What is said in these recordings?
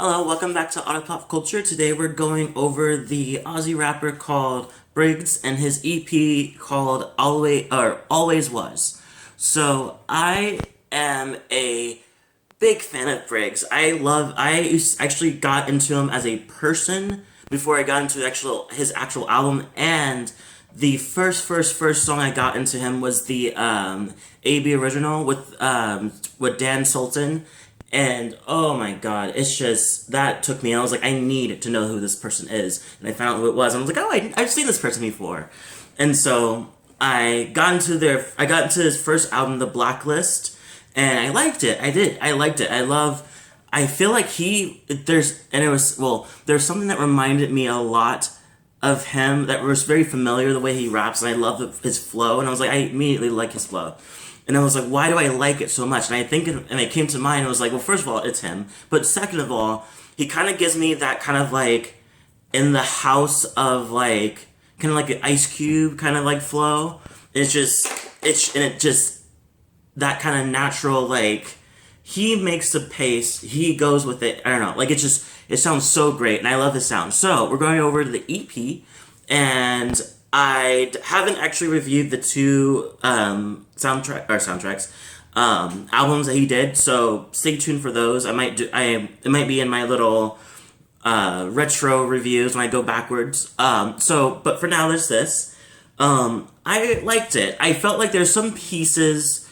Hello, welcome back to Otter Pop Culture. Today we're going over the Aussie rapper called Briggs and his EP called Always Was. So I am a big fan of Briggs. Actually got into him as a person before I got into his actual album, and the first song I got into him was the AB original with Dan Sultan. And oh my god, it's just, that took me, and I was like, I need to know who this person is. And I found out who it was, and I was like, oh, I've seen this person before. And so I got into his first album, The Blacklist, and I liked it. I liked it. I feel like there's something that reminded me a lot of him that was very familiar, the way he raps, and I love his flow, and I was like, I immediately like his flow. And I was like, why do I like it so much? And it came to mind, I was like, well, first of all, it's him. But second of all, he kind of gives me that kind of like, in the house of like, kind of like an Ice Cube kind of like flow. That kind of natural, like, he makes the pace, he goes with it, I don't know, like, it sounds so great, and I love his sound. So, we're going over to the EP, and I haven't actually reviewed the two albums that he did, so stay tuned for those. It might be in my little retro reviews when I go backwards. But for now, there's this. I liked it. I felt like there's some pieces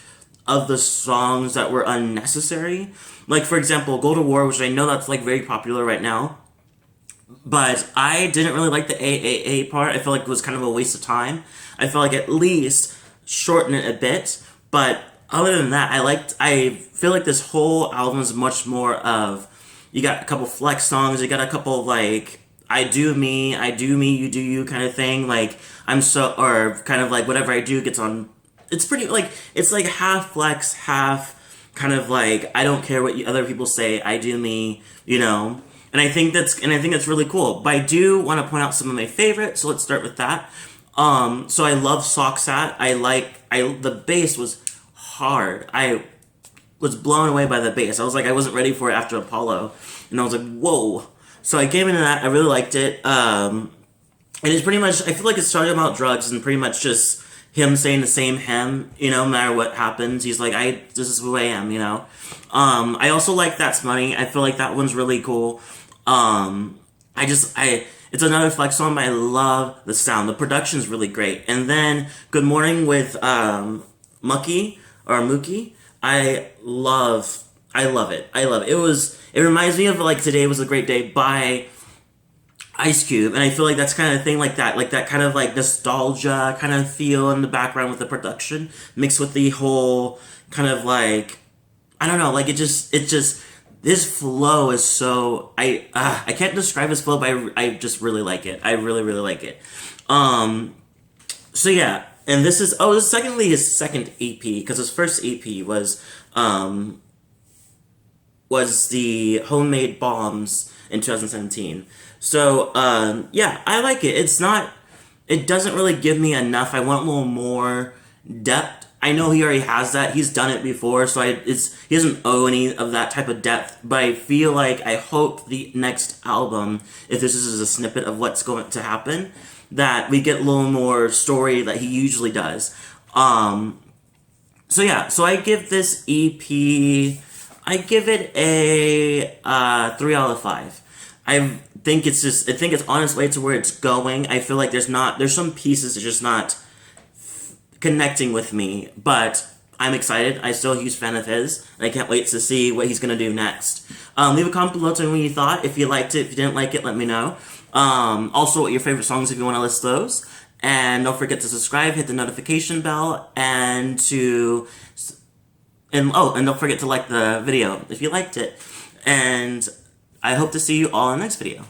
of the songs that were unnecessary. Like, for example, Go to War, which I know that's like very popular right now. But I didn't really like the AAA part. I feel like it was kind of a waste of time. I felt like at least shorten it a bit. But other than that, I feel like this whole album is much more of, you got a couple flex songs, you got a couple like, I do me, you do you kind of thing. Like, or kind of like whatever I do gets on. It's pretty like, it's like half flex, half kind of like, I don't care what other people say, I do me, you know. And I think that's really cool. But I do want to point out some of my favorites, so let's start with that. So I love Sox Hat. The bass was hard. I was blown away by the bass. I was like, I wasn't ready for it after Apollo. And I was like, whoa. So I came into that, I really liked it. And it's pretty much, I feel like it started about drugs and pretty much just him saying the same hymn, you know, no matter what happens. He's like, this is who I am, you know. I also like That's Money. I feel like that one's really cool. It's another flex song, but I love the sound. The production's really great. And then Good Morning with Muki. I love it. It reminds me of like Today Was a Great Day by Ice Cube, and I feel like that's kind of thing like that kind of like nostalgia kind of feel in the background with the production mixed with the whole kind of like, I don't know, like it just this flow is so, I can't describe his flow, but I just really like it. I really like it. So yeah, and this is secondly his second EP, because his first EP was the Homemade Bombs in 2017. So, yeah, I like it. It doesn't really give me enough. I want a little more depth. I know he already has that. He's done it before, so he doesn't owe any of that type of depth. But I hope the next album, if this is a snippet of what's going to happen, that we get a little more story that he usually does. So yeah, so I give this EP, I give it a 3 out of 5. I think it's on its way to where it's going. I feel like there's some pieces that are just not connecting with me, but I'm excited. I'm still a huge fan of his, and I can't wait to see what he's gonna do next. Leave a comment below telling me what you thought. If you liked it, if you didn't like it, let me know. Also, what your favorite songs, if you want to list those. And don't forget to subscribe, hit the notification bell, and don't forget to like the video if you liked it. And I hope to see you all in the next video.